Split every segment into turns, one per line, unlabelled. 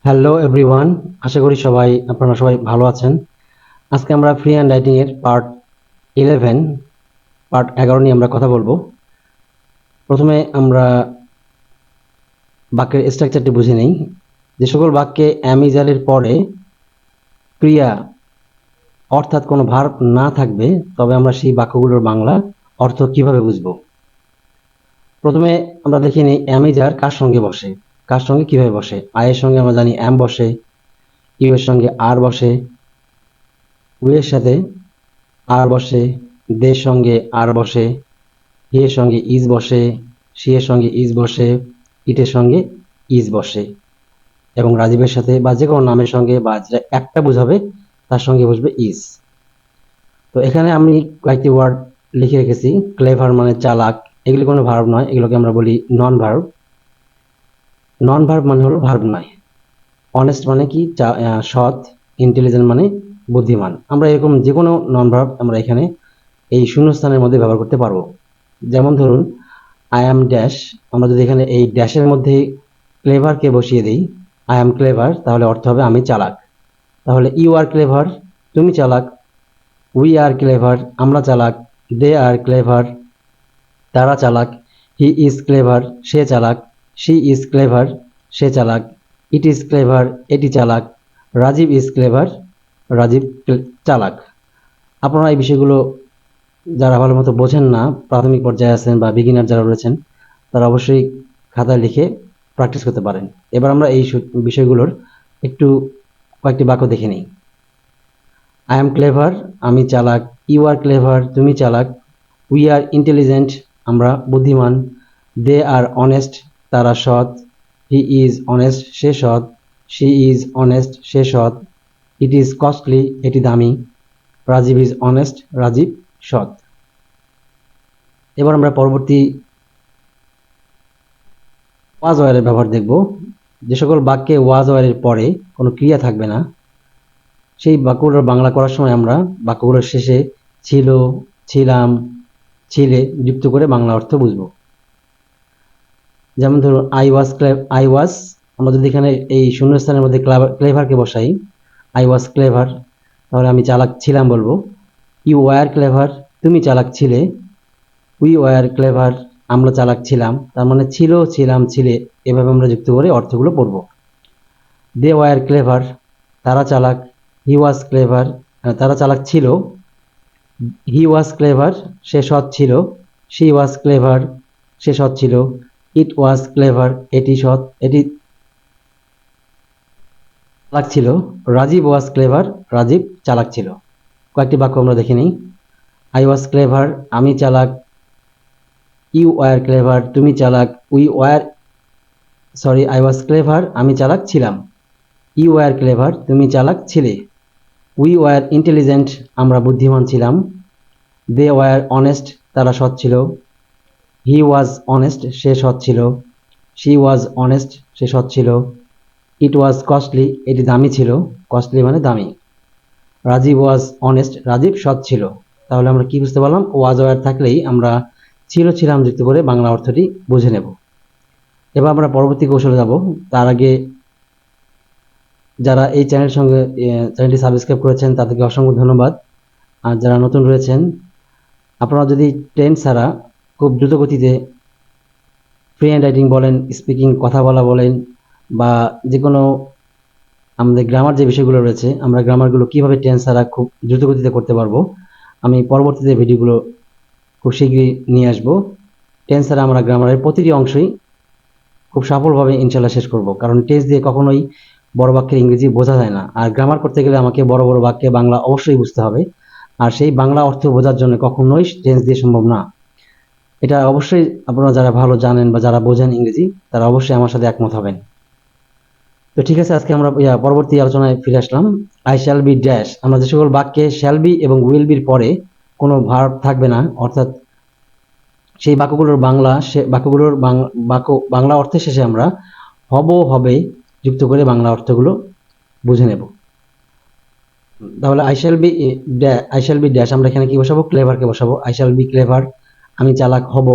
Hello everyone, আশা করি আপনারা সবাই ভালো আছেন। আজকে আমরা ফ্রি হ্যান্ড রাইটিং এর পার্ট 11 পার্ট 11 নিয়ে আমরা কথা বলবো। প্রথমে আমরা বাক্যের স্ট্রাকচারটি বুঝে নেই। যে সকল বাক্যে am is are এর পরে ক্রিয়া অর্থাৎ কোনো ভার্ব না থাকবে, তবে আমরা সেই বাক্যগুলোর বাংলা অর্থ কিভাবে বুঝবো। প্রথমে আমরা দেখে নিই am is are কার সঙ্গে বসে, কার সঙ্গে কিভাবে বসে। I এর সঙ্গে আমরা জানি am বসে, ইউ এর সঙ্গে আর বসে, উই এর সাথে আর বসে, দের সঙ্গে আর বসে, হি এর সঙ্গে ইজ বসে, সি এর সঙ্গে ইজ বসে, ইটের সঙ্গে ইজ বসে, এবং রাজীবের সাথে বা যে কোনো নামের সঙ্গে বা যেটা একটা বোঝাবে তার সঙ্গে বসবে ইজ। তো এখানে আমি কয়েকটি ওয়ার্ড লিখে রেখেছি। ক্লেভার মানে চালাক, এগুলি কোনো ভার্ব নয়, এগুলোকে আমরা বলি নন ভার্ব। নন ভার্ব মানে হলো ভার্ব নয়। অনেস্ট মানে কি সৎ, ইন্টেলিজেন্ট মানে বুদ্ধিমান। আমরা এরকম যে কোনো নন ভার্ব আমরা এখানে এই শূন্যস্থানের মধ্যে ব্যবহার করতে পারবো। যেমন ধরুন আই অ্যাম ড্যাশ, আমরা যদি এখানে এই ড্যাশের মধ্যে ক্লেভারকে বসিয়ে দিই, আই অ্যাম ক্লেভার, তাহলে অর্থ হবে আমি চালাক। তাহলে ইউ আর ক্লেভার, তুমি চালাক। উই আর ক্লেভার, আমরা চালাক। দে আর ক্লেভার, তারা চালাক। হি ইজ ক্লেভার, সে চালাক। শি ইজ ক্লেভার, সে চালাক। ইট ইজ ক্লেভার, এটি চালাক। রাজীব ইজ ক্লেভার, রাজীব চালাক। আপনারা এই বিষয়গুলো যারা ভালো মতো বোঝেন না, প্রাথমিক পর্যায়ে আছেন বা বিগিনার যারা রয়েছেন, তারা অবশ্যই খাতায় লিখে প্র্যাকটিস করতে পারেন। এবার আমরা এই বিষয়গুলোর একটু কয়েকটি বাক্য দেখে নিই। আই এম ক্লেভার, আমি চালাক। ইউ আর ক্লেভার, তুমি চালাক। উই আর ইন্টেলিজেন্ট, আমরা বুদ্ধিমান। দে আর অনেস্ট, তারা সৎ। হি ইজ অনেস্ট, সে সৎ। শি ইজ অনেস্ট, সে সৎ। ইট ইজ কস্টলি, এটি দামি। রাজীব ইজ অনেস্ট, রাজীব সৎ। এবার আমরা পরবর্তী ওয়াজ ওয়ারের ব্যবহার দেখব। যে সকল বাক্যে ওয়াজ ওয়ারের পরে কোনো ক্রিয়া থাকবে না, সেই বাক্যগুলোর বাংলা করার সময় আমরা বাক্যগুলোর শেষে ছিল, ছিলাম, ছিলে যুক্ত করে বাংলা অর্থ বুঝব। যেমন ধরুন আই ওয়াজ, আমরা যদি এখানে এই শূন্যস্থানের মধ্যে ক্লেভারকে বসাই, আই ওয়াজ ক্লেভার, তাহলে আমি চালাক ছিলাম বলবো। ইউ ওয়ার ক্লেভার, তুমি চালাক ছিলে। উই ওয়ার ক্লেভার, আমরা চালাক ছিলাম। তার মানে ছিল, ছিলাম, ছিলে, এভাবে আমরা যুক্ত করে অর্থগুলো পড়ব। দে ওয়ার ক্লেভার, তারা চালাক। হি ওয়াজ ক্লেভার, তারা চালাক ছিল। হি ওয়াজ ক্লেভার, সে সৎ ছিল। শি ওয়াজ ক্লেভার, সে সৎ ছিল। ইট ওয়াজ ক্লেভার, এটি সৎ, এটি চালাক ছিল। রাজীব ওয়াজ ক্লেভার, রাজীব চালাক ছিল। কয়েকটি বাক্য আমরা দেখে নিই। আই ওয়াজ ক্লেভার, আমি চালাক। ইউ ওয়ার ক্লেভার, তুমি চালাক। আই ওয়াজ ক্লেভার, আমি চালাক ছিলাম। ইউ ওয়ার ক্লেভার, তুমি চালাক ছিলে। উই ওয়ার ইন্টেলিজেন্ট, আমরা বুদ্ধিমান ছিলাম। দে ওয়ার অনেস্ট, তারা সৎ ছিল। হি ওয়াজ অনেস্ট, সে সৎ ছিল। শি ওয়াজ অনেস্ট, সে সৎ ছিল। ইট ওয়াজ কস্টলি, এটি দামি ছিল। কস্টলি মানে দামি। রাজীব ওয়াজ অনেস্ট, রাজীব সৎ ছিল। তাহলে আমরা কি বুঝতে পারলাম? ওয়াজ ওয়ার থাকলেই আমরা ছিল, ছিলাম যুক্ত করে বাংলা অর্থটি বুঝে নেব। এবার আমরা পরবর্তী কৌশলে যাব। তার আগে যারা এই চ্যানেলটি সাবস্ক্রাইব করেছেন তাদেরকে অসংখ্য ধন্যবাদ। আর যারা নতুন রয়েছেন, আপনারা যদি টেন্স ছাড়া খুব দ্রুত গতিতে ফ্রি হ্যান্ড রাইটিং বলেন, স্পিকিং কথা বলা বলেন, বা যে কোনো আমাদের গ্রামার যে বিষয়গুলো রয়েছে, আমরা গ্রামারগুলো কিভাবে টেন্স ছাড়া খুব দ্রুত গতিতে করতে পারবো, আমি পরবর্তীতে ভিডিওগুলো খুব শীঘ্রই নিয়ে আসবো। টেন্স ছাড়া আমরা গ্রামারের প্রতিটি অংশই খুব সফলভাবে ইনশাল্লাহ শেষ করব। কারণ টেন্স দিয়ে কখনোই বড় বাক্যের ইংরেজি বোঝা যায় না। আর গ্রামার করতে গেলে আমাকে বড় বড় বাক্যে বাংলা অবশ্যই বুঝতে হবে। আর সেই বাংলা অর্থ বোঝার জন্য কখনোই টেন্স দিয়ে সম্ভব না। এটা অবশ্যই আপনারা যারা ভালো জানেন বা যারা বোঝেন ইংরেজি, তারা অবশ্যই আমার সাথে একমত হবেন। তো ঠিক আছে, আজকে আমরা পরবর্তী আলোচনায় ফিরে আসলাম। আই শ্যাল বি ড্যাশ, আমরা যে সকল বাক্যে শ্যাল বি এবং উইল বির পরে কোনো ভার্ব থাকবে না, অর্থাৎ সেই বাক্যগুলোর বাংলা অর্থের শেষে আমরা হব, হবে যুক্ত করে বাংলা অর্থগুলো বুঝে নেব। তাহলে আই শ্যাল বি ড্যাশ, আমরা এখানে কি বসাবো? ক্লেভারকে বসাবো। আই শ্যাল বি ক্লেভার, আমি চালাক হব।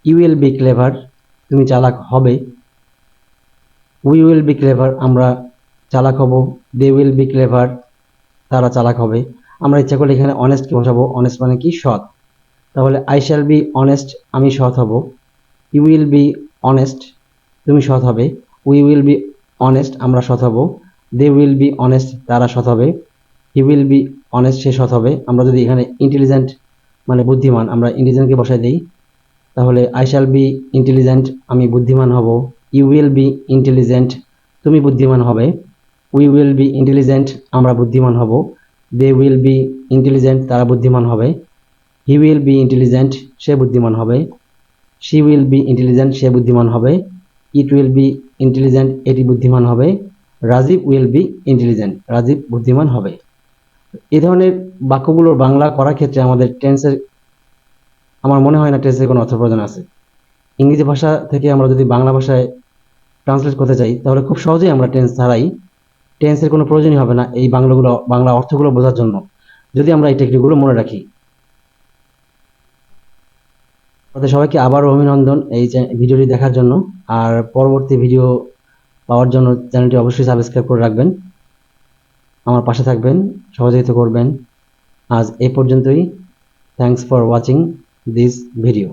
ইউ উইল বি ক্লেভার, তুমি চালাক হবে। উই উইল বি ক্লেভার, আমরা চালাক হব, দে উইল বি ক্লেভার, তারা চালাক হবে। আমরা ইচ্ছা করলে এখানে অনেস্টকে বসাবো, অনেস্ট মানে কি, সৎ। তাহলে আই শ্যাল বি অনেস্ট, আমি সৎ হব। ইউ উইল বি অনেস্ট, তুমি সৎ হবে। উই উইল বি অনেস্ট, আমরা সৎ হব। দে উইল বি অনেস্ট, তারা সৎ হবে। হি উইল বি অনেস্ট, সে সৎ হবে। আমরা যদি এখানে ইন্টেলিজেন্ট মানে বুদ্ধিমান, আমরা ইন্টেলিজেন্টকে বসাই দিই, তাহলে আই শ্যাল বি ইন্টেলিজেন্ট, আমি বুদ্ধিমান হব। ইউ উইল বি ইন্টেলিজেন্ট, তুমি বুদ্ধিমান হবে। উই উইল বি ইন্টেলিজেন্ট, আমরা বুদ্ধিমান হব। দে উইল বি ইন্টেলিজেন্ট, তারা বুদ্ধিমান হবে। হি উইল বি ইন্টেলিজেন্ট, সে বুদ্ধিমান হবে। শি উইল বি ইন্টেলিজেন্ট, সে বুদ্ধিমান হবে। ইট উইল বি ইন্টেলিজেন্ট, এটি বুদ্ধিমান হবে। Rajiv will be intelligent, Rajiv বুদ্ধিমান হবে। এই ধরনের বাক্যগুলোর বাংলা করার ক্ষেত্রে আমাদের টেন্সের, আমার মনে হয় না টেন্সের কোনো অর্থ প্রয়োজন আছে। ইংরেজি ভাষা থেকে আমরা যদি বাংলা ভাষায় ট্রান্সলেট করতে চাই, তাহলে খুব সহজেই আমরা টেন্স ছাড়াই, টেন্সের কোনো প্রয়োজনই হবে না এই বাংলা অর্থগুলো বোঝার জন্য, যদি আমরা এই টেকনিকগুলো মনে রাখি। আপনাদের সবাইকে আবারও অভিনন্দন এই ভিডিওটি দেখার জন্য। আর পরবর্তী ভিডিও পাওয়ার জন্য চ্যানেলটি অবশ্যই সাবস্ক্রাইব করে রাখবেন, আমার পাশে থাকবেন, সহযোগিতা করবেন। আজ এই পর্যন্তই। Thanks for watching this video.